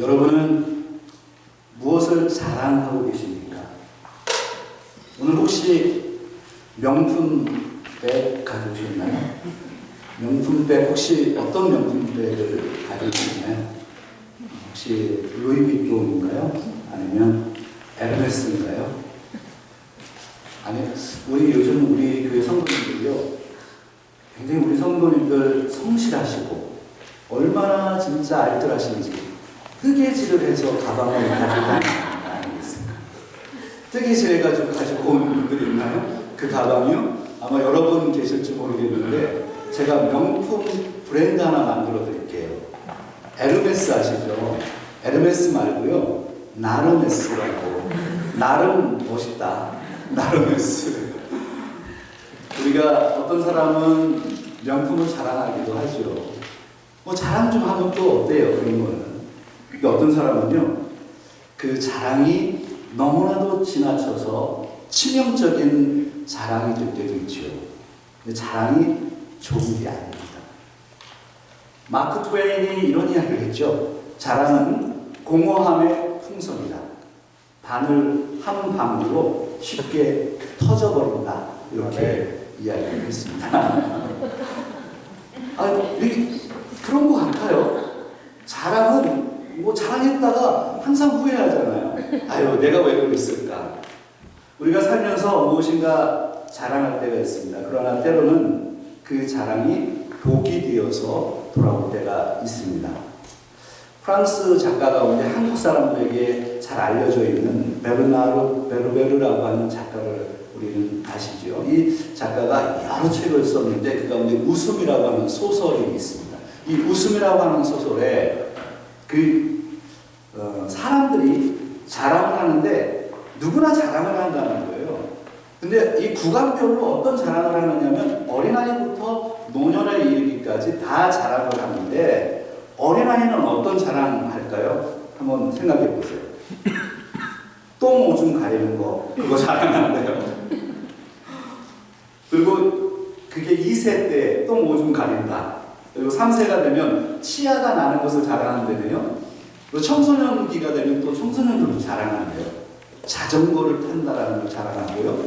여러분은 무엇을 자랑하고 계십니까? 오늘 혹시 명품백 가져오셨나요? 명품백 혹시 어떤 명품백을 가지고 계시나요? 혹시 루이비통인가요? 아니면 에르메스인가요? 아니, 요즘 우리 교회 성도님들이요, 굉장히 우리 성도님들 성실하시고 얼마나 진짜 알뜰하신지 뜨개질을 해서 가방을 가지고 다니는 거 아니겠습니까? 뜨개질 해가지고 가지고 오는 분들이 있나요? 그 가방이요? 아마 여러분 계실지 모르겠는데 제가 명품 브랜드 하나 만들어 드릴게요. 에르메스 아시죠? 에르메스 말고요, 나르메스라고. 나름 멋있다. 나르메스. 우리가 어떤 사람은 명품을 자랑하기도 하죠. 뭐 자랑 좀 하면 또 어때요? 그런 거는. 그러니까 어떤 사람은요, 그 자랑이 너무나도 지나쳐서 치명적인 자랑이 될 때도 있죠. 근데 자랑이 좋은 게 아닙니다. 마크 트웨인이 이런 이야기를 했죠. 자랑은 공허함의 풍선이다. 바늘 한 방울로 쉽게 터져버린다. 이렇게 이야기를 했습니다. 그런 것 같아요. 자랑은 뭐 자랑했다가 항상 후회하잖아요. 아유, 내가 왜 그랬을까? 우리가 살면서 무엇인가 자랑할 때가 있습니다. 그러나 때로는 그 자랑이 독이 되어서 돌아올 때가 있습니다. 프랑스 작가 가운데 한국 사람들에게 잘 알려져 있는 베르나르 베르베르라고 하는 작가를 우리는 아시죠? 이 작가가 여러 책을 썼는데 그 가운데 웃음이라고 하는 소설이 있습니다. 이 웃음이라고 하는 소설에 사람들이 자랑을 하는데 누구나 자랑을 한다는 거예요. 근데 이 구간별로 어떤 자랑을 하느냐면 어린아이부터 노년에 이르기까지 다 자랑을 하는데 어린아이는 어떤 자랑을 할까요? 한번 생각해 보세요. 똥 오줌 가리는 거, 그거 자랑한대요. 그리고 그게 2세 때 똥 오줌 가린다. 그리고 3세가 되면 치아가 나는 것을 자랑한다네요. 그리고 청소년기가 되면 또 청소년들도 자랑한대요. 자전거를 탄다라는 걸 자랑하고요.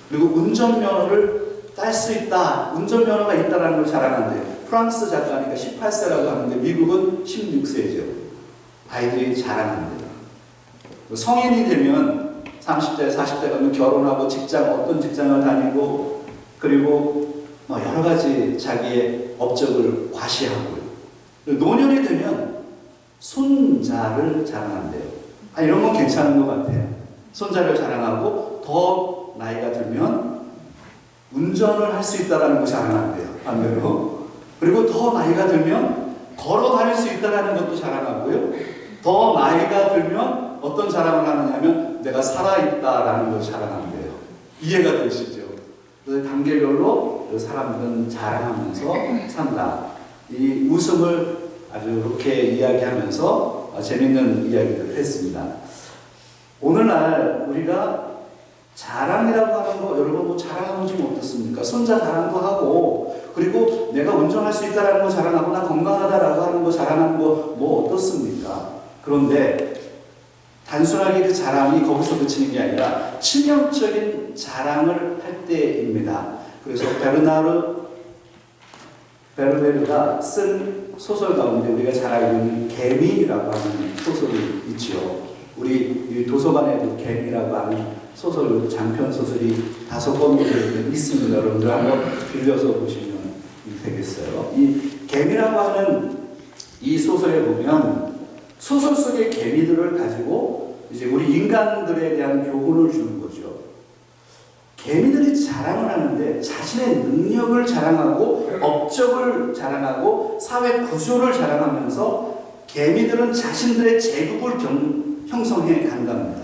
그리고 운전면허를 딸 수 있다. 운전면허가 있다라는 걸 자랑한대요. 프랑스 작가니까 18세라고 하는데 미국은 16세죠. 아이들이 자랑한대요. 성인이 되면 30대, 40대 가면 결혼하고 어떤 직장을 다니고 그리고 여러 가지 자기의 업적을 과시하고요. 노년이 되면 손자를 자랑한대요. 이런 건 괜찮은 것 같아요. 손자를 자랑하고 더 나이가 들면 운전을 할 수 있다는 거 자랑한대요. 반대로. 그리고 더 나이가 들면 걸어 다닐 수 있다는 것도 자랑하고요. 더 나이가 들면 어떤 자랑을 하느냐면 내가 살아있다라는 걸 자랑한대요. 이해가 되시죠? 그래서 단계별로 사람들은 자랑하면서 산다. 이 웃음을 아주 이렇게 이야기하면서 재밌는 이야기를 했습니다. 오늘날 우리가 자랑이라고 하는 거, 여러분 뭐 자랑하면 좀 어떻습니까? 손자 자랑도 하고, 그리고 내가 운전할 수 있다는 거 자랑하고, 나 건강하다라고 하는 거 자랑하는 거 뭐 어떻습니까? 그런데 단순하게 그 자랑이 거기서 그치는 게 아니라 치명적인 자랑을 할 때입니다. 그래서 베르베르가 쓴 소설 가운데 우리가 잘 알고 있는 개미라고 하는 소설이 있죠. 우리 도서관에도 개미라고 하는 소설, 장편 소설이 5권 있습니다. 여러분들 한번 빌려서 보시면 되겠어요. 이 개미라고 하는 이 소설에 보면 소설 속의 개미들을 가지고 이제 우리 인간들에 대한 교훈을 주는 거죠. 개미들이 자랑을 하는데 자신의 능력을 자랑하고 업적을 자랑하고 사회 구조를 자랑하면서 개미들은 자신들의 제국을 형성해 간답니다.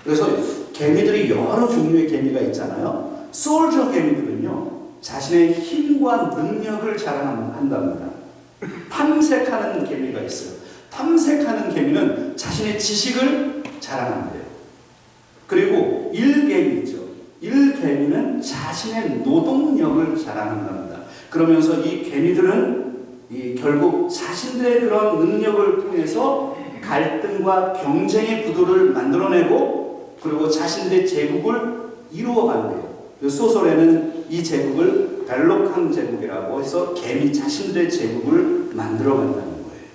그래서 개미들이 여러 종류의 개미가 있잖아요. 솔저 개미들은요, 자신의 힘과 능력을 자랑한답니다. 탐색하는 개미가 있어요. 탐색하는 개미는 자신의 지식을 자랑한대요. 그리고 일개미 있죠. 일개미는 자신의 노동력을 자랑한답니다. 그러면서 이 개미들은 결국 자신들의 그런 능력을 통해서 갈등과 경쟁의 구도를 만들어내고 그리고 자신들의 제국을 이루어간대요. 그 소설에는 이 제국을 벨로캉 제국이라고 해서 개미 자신들의 제국을 만들어간다는 거예요.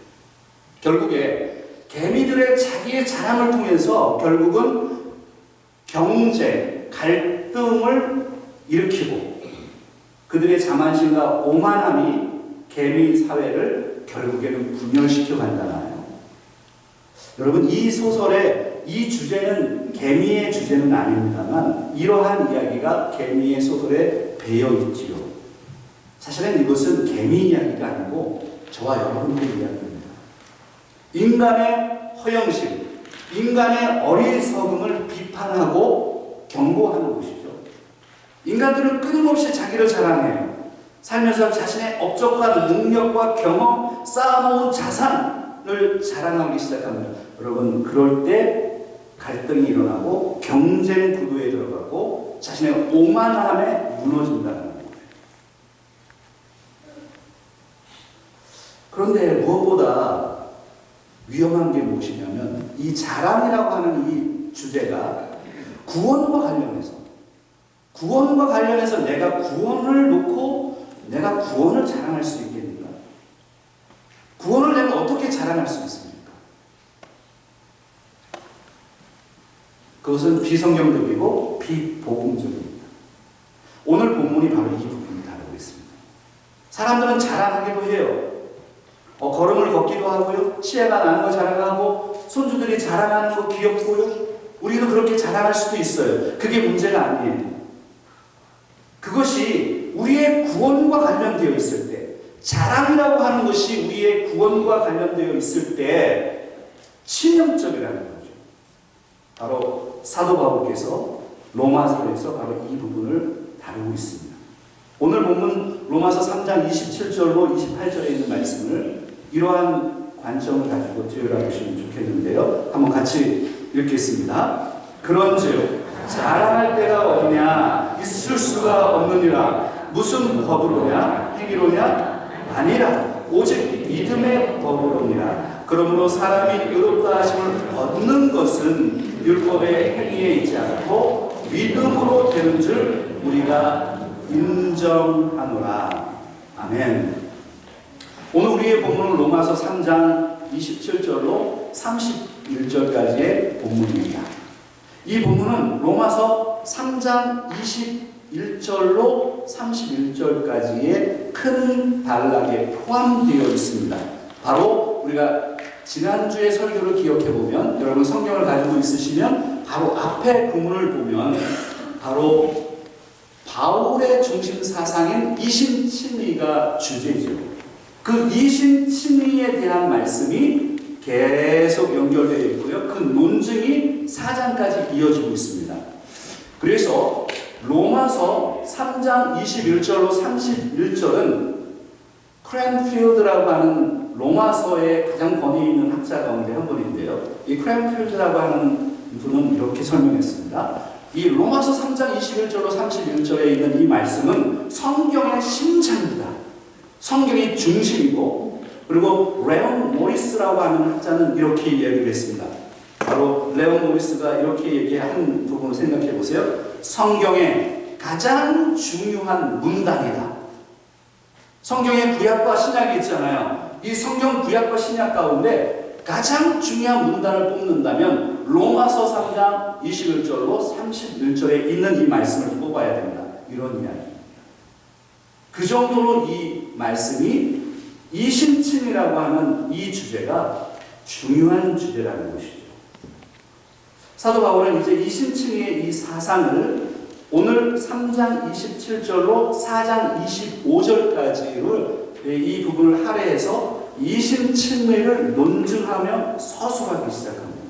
결국에 개미들의 자기의 자랑을 통해서 결국은 경쟁, 갈등을 일으키고 그들의 자만심과 오만함이 개미 사회를 결국에는 분열시켜 간다나요. 여러분, 이 소설의 이 주제는 개미의 주제는 아닙니다만 이러한 이야기가 개미의 소설에 배어 있지요. 사실은 이것은 개미 이야기가 아니고 저와 여러분의 이야기입니다. 인간의 허영심, 인간의 어리석음을 비판하고 경고하는 것이죠. 인간들은 끊임없이 자기를 자랑해요. 살면서 자신의 업적과 능력과 경험, 쌓아놓은 자산을 자랑하기 시작합니다. 여러분, 그럴 때 갈등이 일어나고 경쟁 구도에 들어가고 자신의 오만함에 무너진다는 거예요. 그런데 무엇보다 위험한 게 무엇이냐면 이 자랑이라고 하는 이 주제가 구원과 관련해서 내가 구원을 놓고 내가 구원을 자랑할 수 있겠는가? 구원을 내가 어떻게 자랑할 수 있습니까? 그것은 비성경적이고 비복음적입니다. 오늘 본문이 바로 이 부분을 다루고 있습니다. 사람들은 자랑하기도 해요. 걸음을 걷기도 하고요. 치아가 나는 거 자랑하고 손주들이 자랑하는 거 귀엽고요. 우리도 그렇게 자랑할 수도 있어요. 그게 문제가 아니에요. 그것이 우리의 구원과 관련되어 있을 때, 자랑이라고 하는 것이 우리의 구원과 관련되어 있을 때 치명적이라는 거죠. 바로 사도 바울께서 로마서에서 바로 이 부분을 다루고 있습니다. 오늘 본문 로마서 3장 27절로 28절에 있는 말씀을 이러한 관점을 가지고 들여다보시면 좋겠는데요. 한번 같이 읽겠습니다. 그런즉 자랑할 데가 어디냐? 있을 수가 없느니라. 무슨 법으로냐? 행위로냐? 아니라 오직 믿음의 법으로니라. 그러므로 사람이 의롭다 하심을 얻는 것은 율법의 행위에 있지 않고 믿음으로 되는 줄 우리가 인정하노라. 아멘. 오늘 우리의 본문은 로마서 3장 27절로 31절까지의 본문입니다. 이 본문은 로마서 3장 21절로 31절까지의 큰 단락에 포함되어 있습니다. 바로 우리가 지난주의 설교를 기억해보면, 여러분 성경을 가지고 있으시면 바로 앞에 구문을 보면 바로 바울의 중심 사상인 이신칭의가 주제죠. 그 이신칭의에 대한 말씀이 계속 연결되어 있고요. 그 논증이 4장까지 이어지고 있습니다. 그래서 로마서 3장 21절로 31절은 크랜필드라고 하는 로마서의 가장 권위 있는 학자 가운데 한 분인데요. 이 크랜필드라고 하는 분은 이렇게 설명했습니다. 이 로마서 3장 21절로 31절에 있는 이 말씀은 성경의 심장입니다. 성경의 중심이고, 그리고 레온 모리스라고 하는 학자는 이렇게 얘기를 했습니다. 바로 레온 모리스가 이렇게 얘기한 부분을 생각해 보세요. 성경의 가장 중요한 문단이다. 성경의 구약과 신약이 있잖아요. 이 성경 구약과 신약 가운데 가장 중요한 문단을 뽑는다면 로마서 3장 21절로 31절에 있는 이 말씀을 뽑아야 된다. 이런 이야기입니다. 그 정도로 이 말씀이 이신칭이라고 하는 이 주제가 중요한 주제라는 것이죠. 사도 바울은 이제 이신칭의 이 사상을 오늘 3장 27절로 4장 25절까지를 이 부분을 할애해서 이신칭의를 논증하며 서술하기 시작합니다.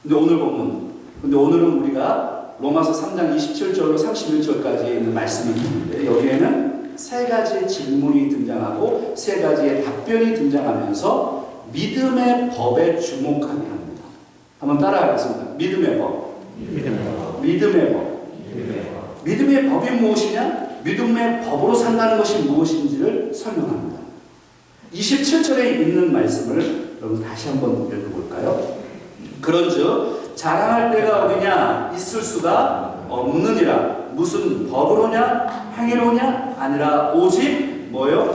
근데 오늘은 우리가 로마서 3장 27절로 31절까지 있는 말씀이 있는데, 여기에는 세 가지의 질문이 등장하고 세 가지의 답변이 등장하면서 믿음의 법에 주목하게 합니다. 한번 따라하겠습니다. 믿음의 법. 믿음의 법이 무엇이냐? 믿음의 법으로 산다는 것이 무엇인지를 설명합니다. 27절에 있는 말씀을 여러분 다시 한번 읽어볼까요? 그런즉 자랑할 때가 어디냐? 있을 수가 없느니라. 무슨 법으로냐? 행위로냐? 아니라 오직 뭐요?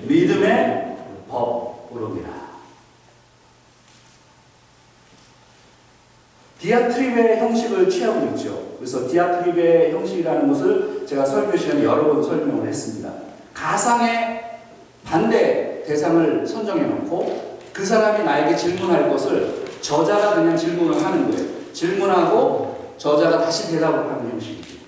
믿음의 법으로니라. 디아트립의 형식을 취하고 있죠. 그래서 디아트립의 형식이라는 것을 제가 설교 시간에 여러 번 설명을 했습니다. 가상의 반대 대상을 선정해 놓고 그 사람이 나에게 질문할 것을 저자가 그냥 질문을 하는 거예요. 질문하고 저자가 다시 대답을 하는 형식이죠.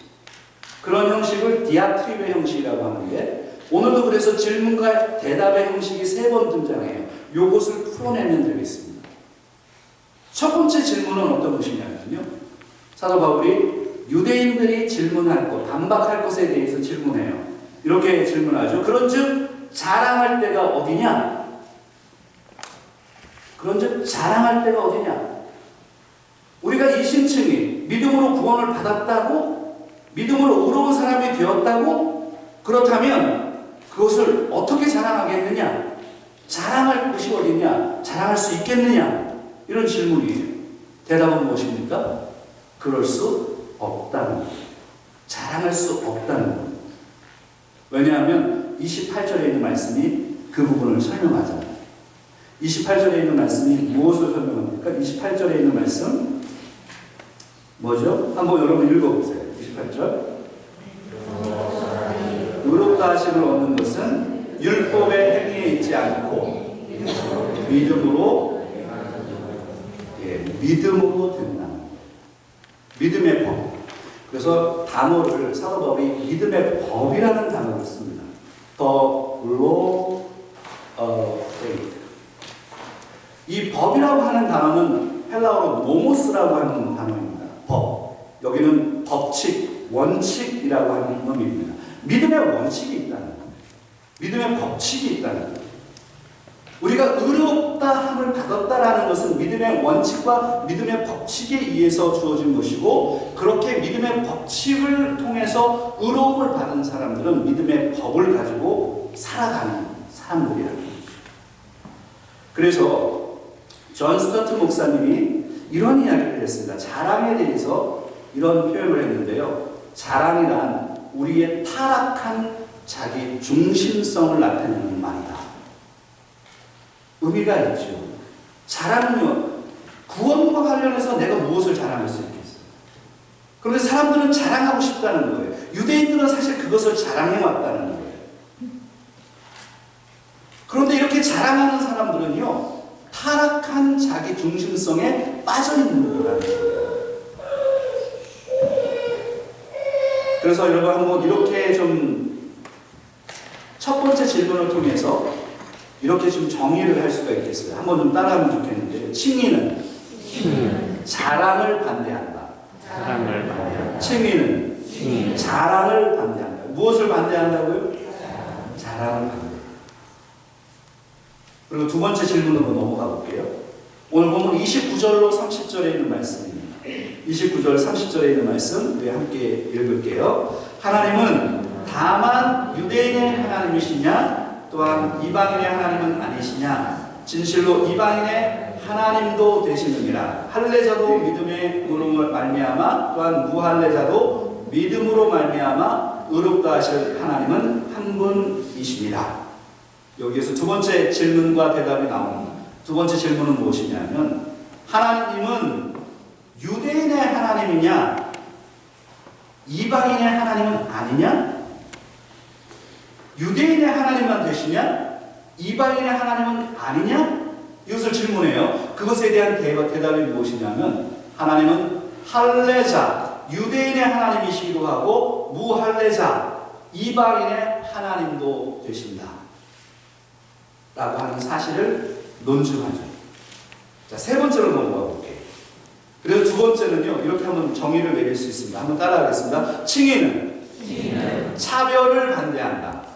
그런 형식을 디아트립의 형식이라고 하는데, 오늘도 그래서 질문과 대답의 형식이 3번 등장해요. 요것을 풀어내면 되겠습니다. 첫 번째 질문은 어떤 것이냐면요, 사도 바울이 유대인들이 질문할 것, 반박할 것에 대해서 질문해요. 이렇게 질문하죠. 그런즉 자랑할 때가 어디냐? 그런즉 자랑할 때가 어디냐? 우리가 이신층이 믿음으로 구원을 받았다고, 믿음으로 의로운 사람이 되었다고, 그렇다면 그것을 어떻게 자랑하겠느냐? 자랑할 곳이 어디냐? 자랑할 수 있겠느냐? 이런 질문이에요. 대답은 무엇입니까? 그럴 수 없다는 거예요. 자랑할 수 없다는 거예요. 왜냐하면 28절에 있는 말씀이 그 부분을 설명하잖아요. 28절에 있는 말씀이 무엇을 설명합니까? 28절에 있는 말씀 뭐죠? 한번 여러분 읽어보세요. 28절. 의롭다 하심을 얻는 것은 율법의 행위에 있지 않고 믿음으로, 믿음으로 된다. 믿음의 법. 그래서 단어를 사도 바울이 믿음의 법이라는 단어를 씁니다. The law of faith. 이 법이라고 하는 단어는 헬라어로 노모스라고 하는 단어입니다. 법. 여기는 법칙, 원칙이라고 하는 의미입니다. 믿음의 원칙이 있다는 거예요. 믿음의 법칙이 있다는 거예요. 우리가 의롭다 함을 받았다라는 것은 믿음의 원칙과 믿음의 법칙에 의해서 주어진 것이고, 그렇게 믿음의 법칙을 통해서 의로움을 받은 사람들은 믿음의 법을 가지고 살아가는 사람들이라는 거죠. 그래서 존 스토트 목사님이 이런 이야기를 했습니다. 자랑에 대해서 이런 표현을 했는데요. 자랑이란 우리의 타락한 자기 중심성을 나타내는 말이다. 의미가 있죠. 자랑은요, 구원과 관련해서 내가 무엇을 자랑할 수 있겠어요? 그런데 사람들은 자랑하고 싶다는 거예요. 유대인들은 사실 그것을 자랑해 왔다는 거예요. 그런데 이렇게 자랑하는 사람들은요, 타락한 자기 중심성에 빠져 있는 거라는 거예요. 그래서 여러분 한번 이렇게 좀 첫 번째 질문을 통해서 이렇게 좀 정의를 할 수가 있겠어요. 한번 좀 따라하면 좋겠는데, 칭의는 자랑을 반대한다. 칭의는 자랑을 반대한다. 무엇을 반대한다고요? 자랑을 반대. 그리고 두 번째 질문으로 넘어가 볼게요. 오늘 보면 29절로 30절에 있는 말씀입니다. 29절 30절에 있는 말씀 우리 함께 읽을게요. 하나님은 다만 유대인의 하나님이시냐? 또한 이방인의 하나님은 아니시냐? 진실로 이방인의 하나님도 되시느니라. 할례자도 믿음의 의로움을 말미암아, 또한 무할례자도 믿음으로 말미암아 의롭다 하실 하나님은 한 분이십니다. 여기에서 두 번째 질문과 대답이 나옵니다. 두 번째 질문은 무엇이냐면, 하나님은 유대인의 하나님이냐? 이방인의 하나님은 아니냐? 유대인의 하나님만 되시냐? 이방인의 하나님은 아니냐? 이것을 질문해요. 그것에 대한 대답이 무엇이냐면, 하나님은 할례자, 유대인의 하나님이시기도 하고 무할례자, 이방인의 하나님도 되신다 라고 하는 사실을 논증하죠. 자, 세 번째로 넘어가 볼게요. 그래서 두 번째는요, 이렇게 한번 정의를 내릴 수 있습니다. 한번 따라하겠습니다. 칭의는 차별을 반대한다.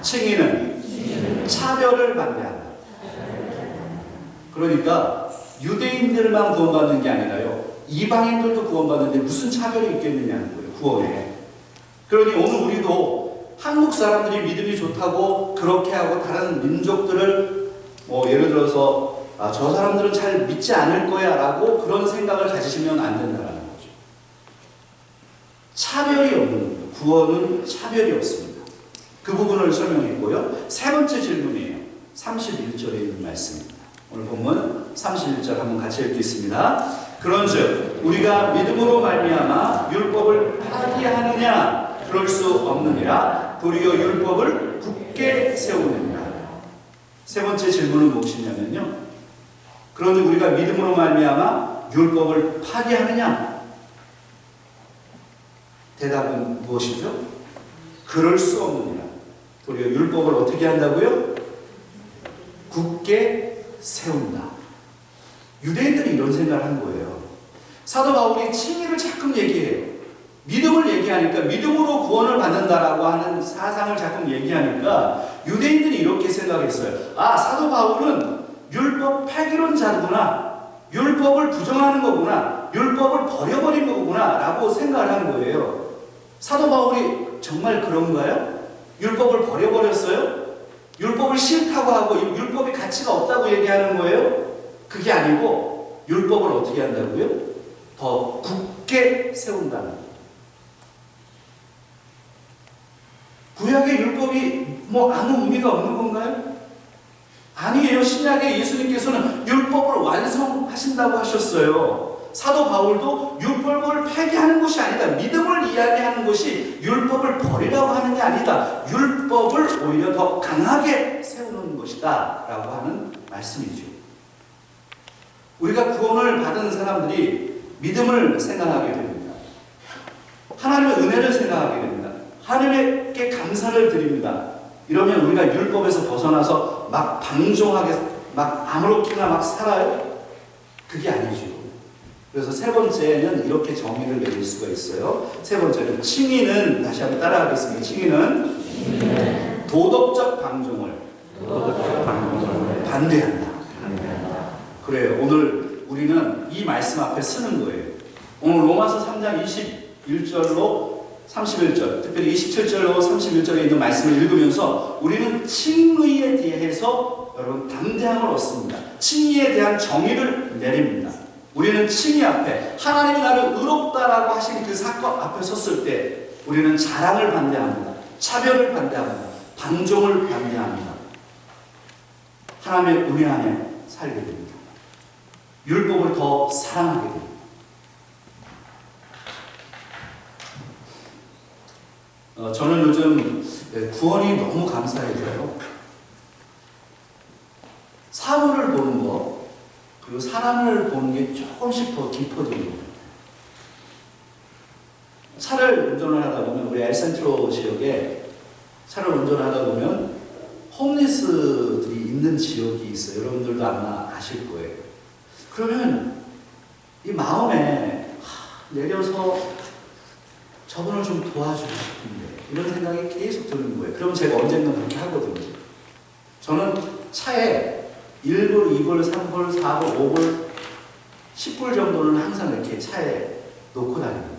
칭의는 차별을 반대한다. 그러니까 유대인들만 구원받는 게 아니라요, 이방인들도 구원받는데 무슨 차별이 있겠느냐는 거예요, 구원에. 그러니 오늘 우리도 한국 사람들이 믿음이 좋다고 그렇게 하고 다른 민족들을 예를 들어서 저 사람들은 잘 믿지 않을 거야 라고 그런 생각을 가지시면 안 된다는 거죠. 차별이 없는 겁니다. 구원은 차별이 없습니다. 그 부분을 설명했고요. 세 번째 질문이에요. 31절에 있는 말씀입니다. 오늘 본문 31절 한번 같이 읽겠습니다. 그런즉 우리가 믿음으로 말미암아 율법을 파기하느냐? 그럴 수 없느니라. 도리어 율법을 굳게 세우느니라. 세 번째 질문은 무엇이냐면요. 그런즉 우리가 믿음으로 말미암아 율법을 파기하느냐? 대답은 무엇이죠? 그럴 수 없느니라. 도리어 율법을 어떻게 한다고요? 굳게 세운다. 유대인들이 이런 생각을 한 거예요. 사도 바울이 칭의를 자꾸 얘기해요. 믿음을 얘기하니까, 믿음으로 구원을 받는다라고 하는 사상을 자꾸 얘기하니까 유대인들이 이렇게 생각했어요. 사도 바울은 율법 폐기론자구나, 율법을 부정하는 거구나, 율법을 버려버린 거구나 라고 생각을 한 거예요. 사도 바울이 정말 그런가요? 율법을 버려버렸어요? 율법을 싫다고 하고 율법이 가치가 없다고 얘기하는 거예요? 그게 아니고 율법을 어떻게 한다고요? 더 굳게 세운다는 거예요. 구약의 율법이 아무 의미가 없는 건가요? 아니에요. 신약의 예수님께서는 율법을 완성하신다고 하셨어요. 사도 바울도 율법을 폐기하는 것이 아니다. 믿음을 이야기하는 것이 율법을 버리라고 하는 게 아니다. 율법을 오히려 더 강하게 세우는 것이다 라고 하는 말씀이죠. 우리가 구원을 받은 사람들이 믿음을 생각하게 됩니다. 하나님의 은혜를 생각하게 됩니다. 하나님께 감사를 드립니다. 이러면 우리가 율법에서 벗어나서 막 방종하게 막 아무렇게나 막 살아요? 그게 아니죠. 그래서 세 번째는 이렇게 정의를 내릴 수가 있어요. 세 번째는 칭의는, 다시 한번 따라하겠습니다. 칭의는 도덕적 방종을 반대한다. 그래요. 오늘 우리는 이 말씀 앞에 쓰는 거예요. 오늘 로마서 3장 21절로 31절, 특별히 27절로 31절에 있는 말씀을 읽으면서 우리는 칭의에 대해서 여러분 담대함을 얻습니다. 칭의에 대한 정의를 내립니다. 우리는 칭의 앞에 하나님이 나를 의롭다라고 하신 그 사건 앞에 섰을 때 우리는 자랑을 반대합니다. 차별을 반대합니다. 방종을 반대합니다. 하나님의 은혜 안에 살게 됩니다. 율법을 더 사랑하게 됩니다. 저는 요즘 구원이 너무 감사해져요. 사물을 보는 거, 그리고 사람을 보는 게 조금씩 더 깊어지는 거예요. 차를 운전을 하다 보면, 우리 엘센트로 지역에 차를 운전하다 보면 홈리스들이 있는 지역이 있어요. 여러분들도 아마 아실 거예요. 그러면 이 마음에 내려서 저분을 좀 도와주고 싶은데 이런 생각이 계속 드는 거예요. 그럼 제가 언젠가 그렇게 하거든요. 저는 차에 1불, 2불, 3불, 4불, 5불, 10불 정도는 항상 이렇게 차에 놓고 다닙니다.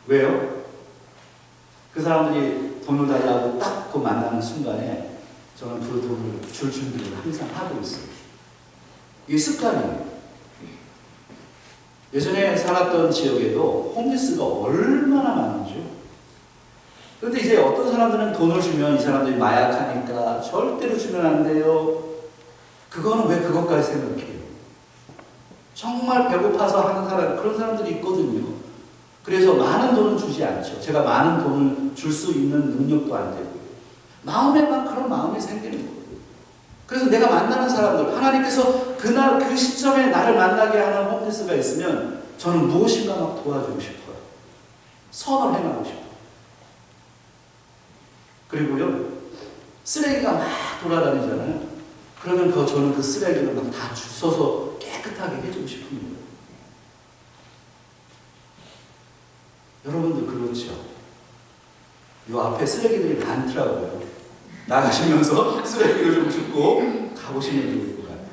왜요? 그 사람들이 돈을 달라고 딱 그 만나는 순간에 저는 그 돈을 줄 준비를 항상 하고 있어요. 이게 습관이에요. 예전에 살았던 지역에도 홈리스가 얼마나 많은지요. 그런데 이제 어떤 사람들은 돈을 주면 이 사람들이 마약하니까 절대로 주면 안 돼요. 그거는 왜 그것까지 생각해요? 정말 배고파서 하는 사람, 그런 사람들이 있거든요. 그래서 많은 돈은 주지 않죠. 제가 많은 돈을 줄 수 있는 능력도 안 되고요. 마음에만 그런 마음이 생기는 거예요. 그래서 내가 만나는 사람들, 하나님께서 그날 그 시점에 나를 만나게 하는 홈리스가 있으면 저는 무엇인가 막 도와주고 싶어요. 선을 행하고 싶어요. 그리고요, 쓰레기가 막 돌아다니잖아요. 그러면 저는 그 쓰레기를 막 다 주워서 깨끗하게 해주고 싶은 거예요. 여러분들 그렇죠? 요 앞에 쓰레기들이 많더라고요. 나가시면서 쓰레기를 좀 줍고 가보시면 좋을 것 같아요.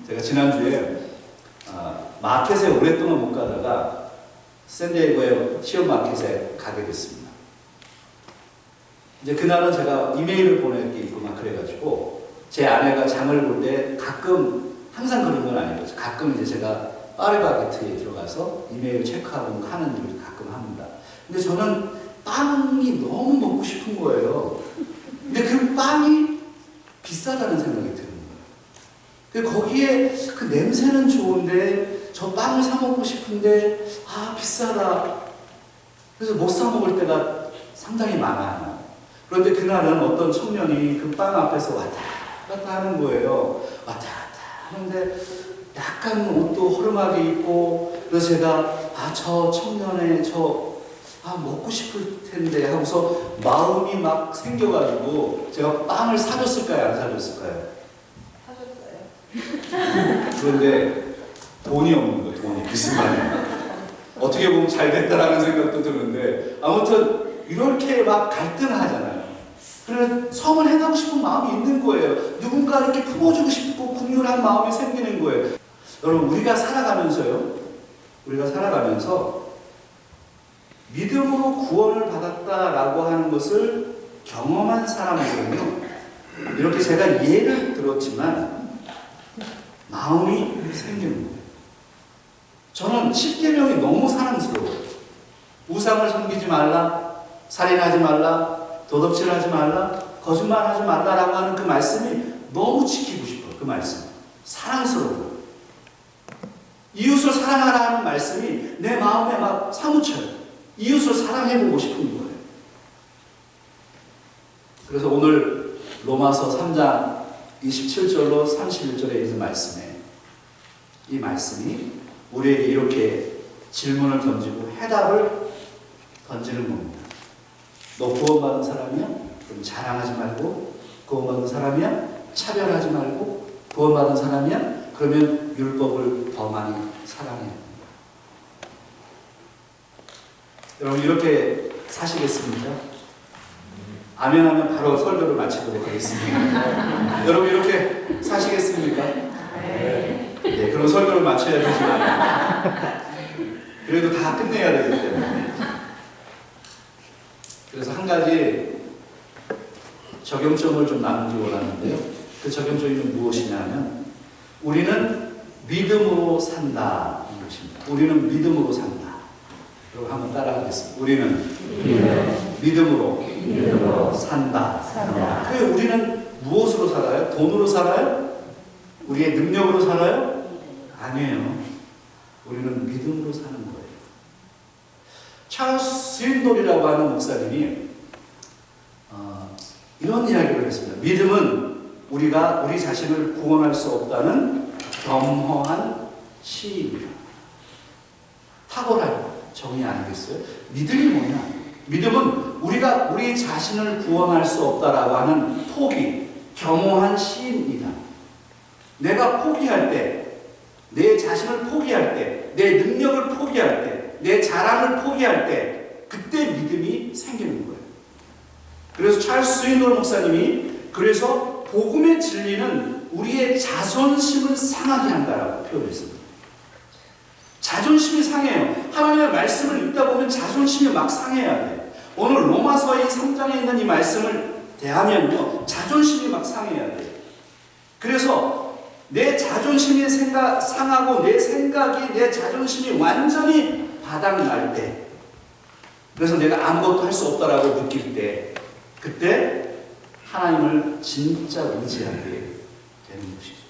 제가 지난주에 마켓에 오랫동안 못 가다가 샌디에고의 시험 마켓에 가게 됐습니다. 이제 그날은 제가 이메일을 보낼 게 있고 막 그래가지고 제 아내가 장을 볼 때 가끔, 항상 그런 건 아니고 가끔 이제 제가 파리바게트에 들어가서 이메일 체크하고 하는 일을 가끔 합니다. 근데 저는 빵이 너무 먹고 싶은 거예요. 근데 그 빵이 비싸다는 생각이 드는 거예요. 거기에 그 냄새는 좋은데 저 빵을 사 먹고 싶은데 비싸다. 그래서 못 사 먹을 때가 상당히 많아요. 그런데 그날은 어떤 청년이 그 빵 앞에서 왔다 갔다 하는 거예요. 왔다 갔다 하는데 약간 옷도 허름하게 입고, 그래서 제가 저 청년의 먹고 싶을 텐데 하고서 마음이 막 생겨가지고 제가 빵을 사줬을까요? 안 사줬을까요? 사줬어요. 그런데 돈이 없는 거예요. 돈이 비스만해. 어떻게 보면 잘 됐다라는 생각도 드는데, 아무튼 이렇게 막 갈등하잖아요. 그래서 성을 행하고 싶은 마음이 있는 거예요. 누군가 이렇게 품어주고 싶고 긍휼한 마음이 생기는 거예요. 여러분, 우리가 살아가면서 믿음으로 구원을 받았다라고 하는 것을 경험한 사람들은요, 이렇게 제가 예를 들었지만 마음이 생기는 거예요. 저는 10계명이 너무 사랑스러워요. 우상을 섬기지 말라, 살인하지 말라, 도덕질하지 말라, 거짓말하지 말라라고 하는 그 말씀이 너무 지키고 싶어요. 그 말씀 사랑스러워요. 이웃을 사랑하라 하는 말씀이 내 마음에 막 사무쳐요. 이웃을 사랑해보고 싶은 거예요. 그래서 오늘 로마서 3장 27절로 31절에 있는 말씀에, 이 말씀이 우리에게 이렇게 질문을 던지고 해답을 던지는 겁니다. 너 구원받은 사람이야? 그럼 자랑하지 말고. 구원받은 사람이야? 차별하지 말고. 구원받은 사람이야? 그러면 율법을 더 많이 사랑해야 합니다. 여러분, 이렇게 사시겠습니까? 아멘 하면 바로 설교를 마치도록 하겠습니다. 여러분, 이렇게 사시겠습니까? 네, 그럼 설교를 마쳐야 되지만 그래도 다 끝내야 되기 때문에, 그래서 한 가지 적용점을 좀 나누기 원하는데요. 그 적용점이 무엇이냐면, 우리는 믿음으로 산다 이 것입니다. 우리는 믿음으로 산다. 그리고 한번 따라하겠습니다. 우리는 믿음으로 산다. 그래, 우리는 무엇으로 살아요? 돈으로 살아요? 우리의 능력으로 살아요? 아니에요. 우리는 믿음으로 사는 거예요. 찰스 스윈돌이라고 하는 목사님이 이런 이야기를 했습니다. 믿음은 우리가 우리 자신을 구원할 수 없다는 겸허한 시입니다. 탁월한 정의 아니겠어요? 믿음이 뭐냐? 믿음은 우리가 우리 자신을 구원할 수 없다라고 하는 포기, 겸허한 시입니다. 내가 포기할 때, 내 자신을 포기할 때, 내 능력을 포기할 때, 내 자랑을 포기할 때, 그때 믿음이 생기는 거예요. 그래서 찰스 스윈돌 목사님이 그래서 복음의 진리는 우리의 자존심을 상하게 한다라고 표현했습니다. 자존심이 상해요. 하나님의 말씀을 읽다 보면 자존심이 막 상해야 돼요. 오늘 로마서의 3장에 있는 이 말씀을 대하면요, 자존심이 막 상해야 돼요. 그래서 내 자존심이 상하고 내 생각이, 내 자존심이 완전히 바닥날 때, 그래서 내가 아무것도 할 수 없다라고 느낄 때, 그때 하나님을 진짜 의지하게 되는 것이죠.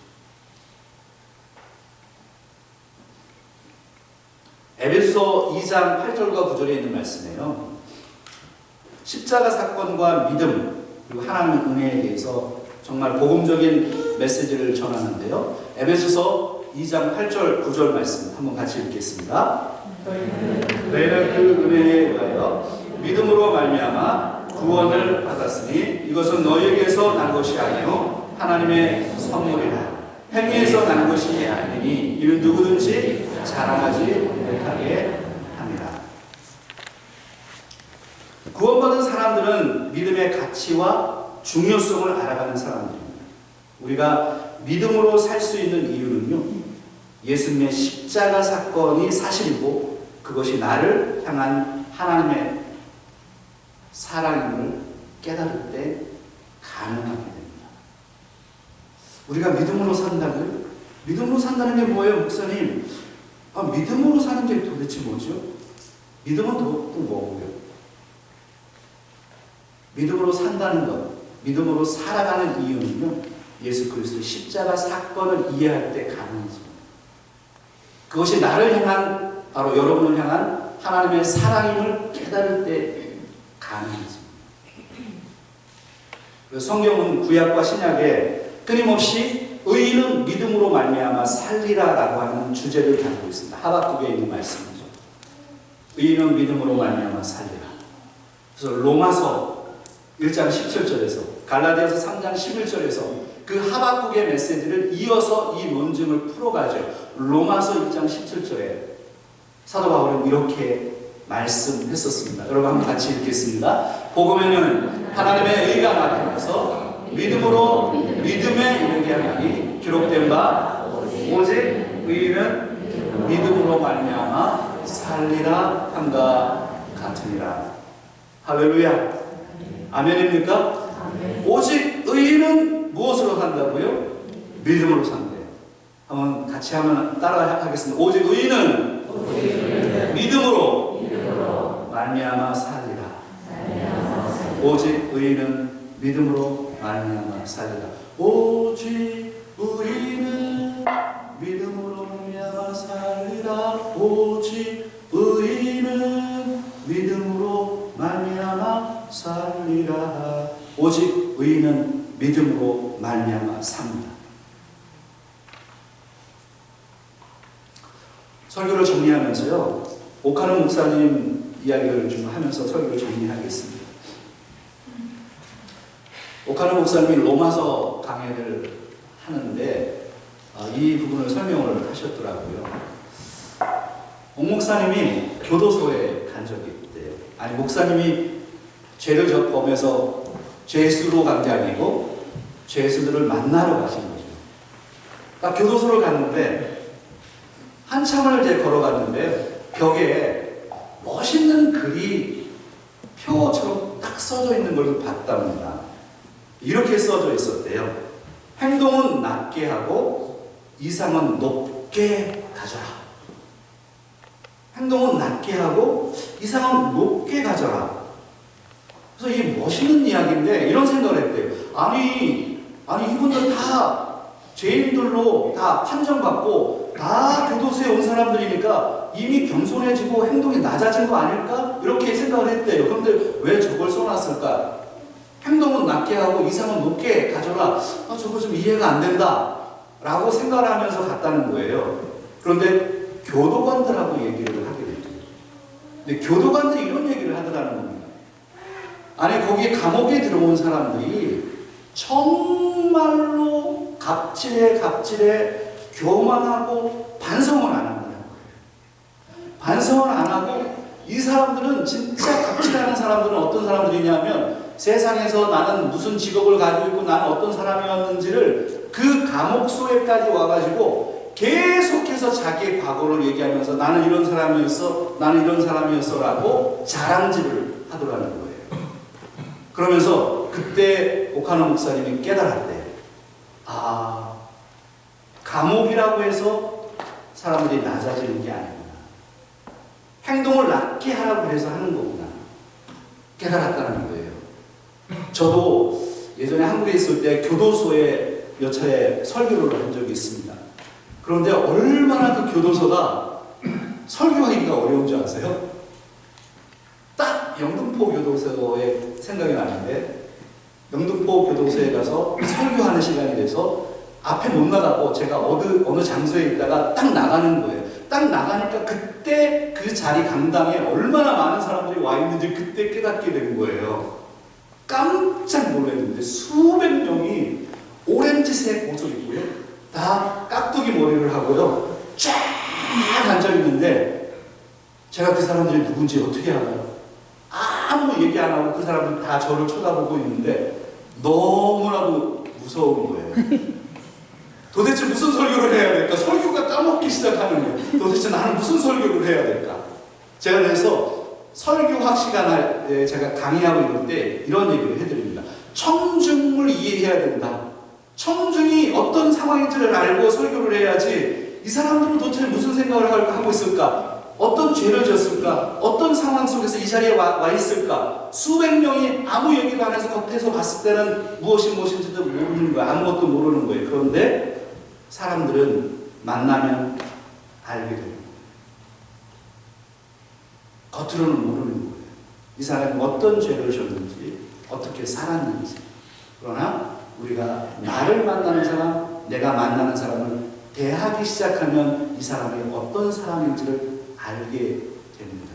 에베소 2장 8절과 9절에 있는 말씀이에요. 십자가 사건과 믿음, 그리고 하나님의 은혜에 대해서 정말 복음적인 메시지를 전하는데요. 에베소서 2장 8절 9절 말씀 한번 같이 읽겠습니다. 너희는 그 은혜에 의하여 믿음으로 말미암아 구원을 받았으니 이것은 너희에게서 난 것이 아니요 하나님의 선물이라. 행위에서 난 것이 아니니 이는 누구든지 자랑하지 못하게 합니다. 구원받은 사람들은 믿음의 가치와 중요성을 알아가는 사람들입니다. 우리가 믿음으로 살 수 있는 이유는요, 예수님의 십자가 사건이 사실이고 그것이 나를 향한 하나님의 사랑임을 깨달을 때 가능하게 됩니다. 우리가 믿음으로 산다고요? 믿음으로 산다는 게 뭐예요, 목사님? 믿음으로 사는 게 도대체 뭐죠? 믿음은 또 뭐고요? 믿음으로 산다는 것, 믿음으로 살아가는 이유는요, 예수 그리스도의 십자가 사건을 이해할 때 가능해집니다. 그것이 나를 향한, 바로 여러분을 향한 하나님의 사랑임을 깨달을 때 가능해집니다. 성경은 구약과 신약에 끊임없이 의인은 믿음으로 말미암아 살리라라고 하는 주제를 가지고 있습니다. 하박국에 있는 말씀이죠. 의인은 믿음으로 말미암아 살리라. 그래서 로마서 1장 17절에서 갈라디아서 3장 11절에서 그 하박국의 메시지를 이어서 이 논증을 풀어가죠. 로마서 1장 17절에 사도 바울은 이렇게 말씀했었습니다. 여러분 한번 같이 읽겠습니다. 복음에는 하나님의 의가 나타나서 믿음으로 믿음에 이르게 하나니 기록된 바 오직 의인은 믿음으로 말미암아 살리라 함과 같으니라. 할렐루야. 아멘입니까? 오직 의인은 무엇으로 산다고요? 믿음으로 산대요. 한번 같이 하면 따라 하겠습니다. 오직 의인은 믿음으로 말미암아 살리라. 오직 의인은 믿음으로 말미암아 살리라. 오직 의인은 믿음으로 말미암아 살리라. 오직 의인은 믿음으로 말미암아 살리라. 오직 의인은 믿음으로 말미암아 삽니다. 설교를 정리하면서요, 오카노 목사님 이야기를 좀 하면서 설교를 정리하겠습니다. 오카노 목사님이 로마서 강해를 하는데 이 부분을 설명을 하셨더라고요. 옥 목사님이 교도소에 간 적이 있대요. 아니, 목사님이 죄를 범해서 죄수로 간 게 아니고 죄수들을 만나러 가신 거죠. 그러니까 교도소를 갔는데 한참을 이제 걸어갔는데 벽에 멋있는 글이 표처럼 딱 써져 있는 걸 봤답니다. 이렇게 써져 있었대요. 행동은 낮게 하고 이상은 높게 가져라. 행동은 낮게 하고 이상은 높게 가져라. 그래서 이게 멋있는 이야기인데 이런 생각을 했대요. 아니 이분들 다 죄인들로 다 판정받고 다 교도소에 온 사람들이니까 이미 겸손해지고 행동이 낮아진 거 아닐까? 이렇게 생각을 했대요. 그런데 왜 저걸 써놨을까? 행동은 낮게 하고 이상은 높게 가져라. 저거 좀 이해가 안 된다 라고 생각을 하면서 갔다는 거예요. 그런데 교도관들하고 얘기를 하게 됐죠. 근데 교도관들이 이런 얘기를 하더라는 겁니다. 아니, 거기 감옥에 들어온 사람들이 정말로 갑질에 교만하고 반성을 안 한다는 거예요. 반성을 안 하고, 이 사람들은 진짜 갑질하는 사람들은 어떤 사람들이냐면 세상에서 나는 무슨 직업을 가지고 있고 나는 어떤 사람이었는지를 그 감옥소에까지 와가지고 계속해서 자기의 과거를 얘기하면서 나는 이런 사람이었어, 나는 이런 사람이었어 라고 자랑질을 하더라는 거예요. 그러면서 그때 오카노 목사님이 깨달았대요. 감옥이라고 해서 사람들이 낮아지는 게 아니구나. 행동을 낮게 하라고 해서 하는 거구나. 깨달았다는 거예요. 저도 예전에 한국에 있을 때 교도소에 몇 차례 설교를 한 적이 있습니다. 그런데 얼마나 그 교도소가 설교하기가 어려운 줄 아세요? 딱 영등포 교도소에 생각이 나는데, 영등포 교도소에 가서 설교하는 시간이 돼서 앞에 못 나가고 제가 어느 장소에 있다가 딱 나가는 거예요. 딱 나가니까 그때 그 자리 강당에 얼마나 많은 사람들이 와 있는지 그때 깨닫게 된 거예요. 깜짝 놀랐는데 수백 명이 오렌지색 옷을 입고요. 다 깍두기 머리를 하고요. 쫙 앉아있는데 제가 그 사람들이 누군지 어떻게 알아요? 아무 얘기 안 하고 그 사람들 다 저를 쳐다보고 있는데 너무나도 무서운 거예요. 도대체 무슨 설교를 해야 될까? 설교가 까먹기 시작하는 거예요. 도대체 나는 무슨 설교를 해야 될까? 제가 그래서 설교학 시간에 제가 강의하고 이럴 때 이런 얘기를 해드립니다. 청중을 이해해야 된다. 청중이 어떤 상황인지를 알고 설교를 해야지 이 사람들은 도대체 무슨 생각을 하고 있을까? 어떤 죄를 지었을까? 어떤 상황 속에서 이 자리에 와 있을까? 수백 명이 아무 얘기도 안 해서 겉에서 봤을 때는 무엇인지도 모르는 거야. 아무것도 모르는 거예요. 그런데 사람들은 만나면 알게 됩니다. 겉으로는 모르는 거예요. 이 사람이 어떤 죄를 졌는지, 어떻게 살았는지. 그러나 우리가 나를 만나는 사람, 내가 만나는 사람을 대하기 시작하면 이 사람이 어떤 사람인지를 알게 됩니다.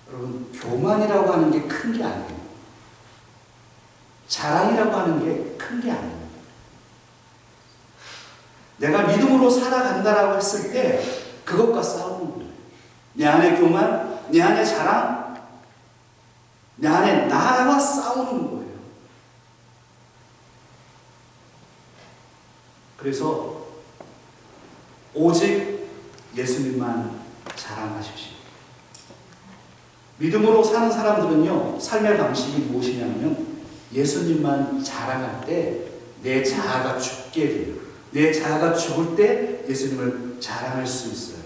여러분, 교만이라고 하는 게 큰 게 아니에요. 자랑이라고 하는 게 큰 게 아니에요. 내가 믿음으로 살아간다라고 했을 때 그것과 싸우는 거예요. 내 안에 교만, 내 안에 자랑, 내 안에 나와 싸우는 거예요. 그래서 오직 예수님만 자랑하십시오. 믿음으로 사는 사람들은요, 삶의 방식이 무엇이냐면 예수님만 자랑할 때 내 자아가 죽게 돼요. 내 자아가 죽을 때 예수님을 자랑할 수 있어요.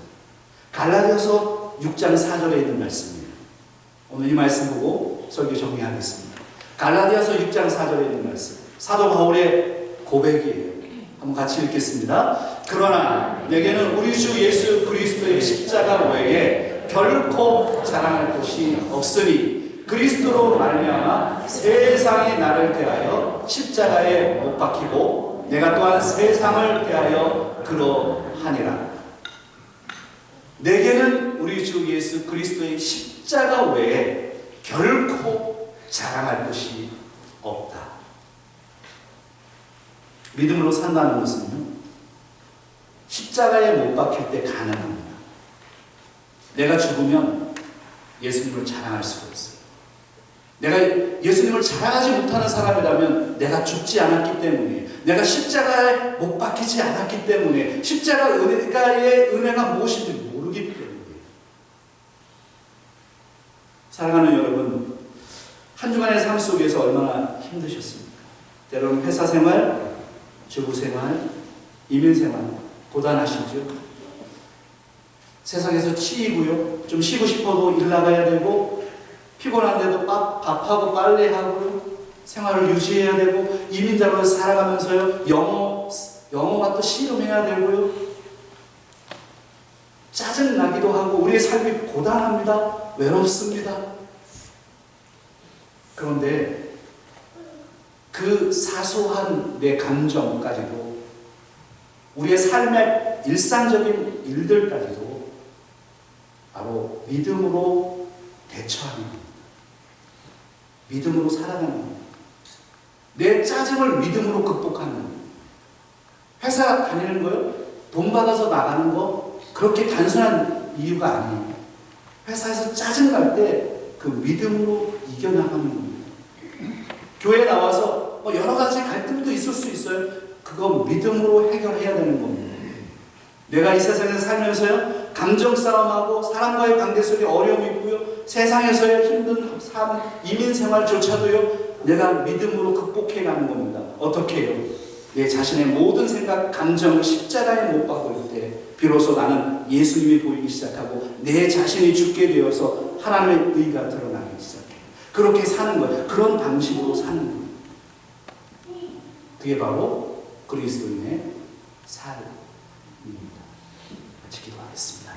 갈라디아서 6장 4절에 있는 말씀이에요. 오늘 이 말씀 보고 설교 정리하겠습니다. 갈라디아서 6장 4절에 있는 말씀, 사도 바울의 고백이에요. 한번 같이 읽겠습니다. 그러나 내게는 우리 주 예수 그리스도의 십자가 외에 결코 자랑할 것이 없으니 그리스도로 말미암아 세상이 나를 대하여 십자가에 못 박히고 내가 또한 세상을 대하여 그러하니라. 내게는 우리 주 예수 그리스도의 십자가 외에 결코 자랑할 것이 없다. 믿음으로 산다는 것은요, 십자가에 못 박힐 때 가능합니다. 내가 죽으면 예수님을 자랑할 수가 있어요. 내가 예수님을 자랑하지 못하는 사람이라면 내가 죽지 않았기 때문에, 내가 십자가에 못 박히지 않았기 때문에, 십자가의 은혜가 무엇인지 모르기 때문에. 사랑하는 여러분, 한 주간의 삶 속에서 얼마나 힘드셨습니까? 때로는 회사 생활, 주부 생활, 이민 생활 고단하시죠? 세상에서 치이고요. 좀 쉬고 싶어도 일 나가야 되고, 피곤한데도 밥하고 빨래하고 생활을 유지해야 되고, 이민자로 살아가면서요, 영어가 또 씨름해야 되고요. 짜증나기도 하고, 우리의 삶이 고단합니다. 외롭습니다. 그런데 그 사소한 내 감정까지도, 우리의 삶의 일상적인 일들까지도 바로 믿음으로 대처하는 겁니다. 믿음으로 살아가는 겁니다. 내 짜증을 믿음으로 극복하는 겁니다. 회사 다니는 거요, 돈 받아서 나가는 거 그렇게 단순한 이유가 아니에요. 회사에서 짜증날 때 그 믿음으로 이겨나가는 겁니다. 교회 나와서 여러 가지 갈등도 있을 수 있어요. 그거 믿음으로 해결해야 되는 겁니다. 내가 이 세상에서 살면서요, 감정 싸움하고 사람과의 관계 속에 어려움이 있고요, 세상에서의 힘든 삶, 이민 생활조차도요, 내가 믿음으로 극복해 가는 겁니다. 어떻게 해요? 내 자신의 모든 생각, 감정을 십자가에 못 박을 때 비로소 나는 예수님이 보이기 시작하고 내 자신이 죽게 되어서 하나님의 의가 드러나기 시작해요. 그렇게 사는 거예요. 그런 방식으로 사는 거예요. 그게 바로 그리스도인의 삶입니다. 같이 기도하겠습니다.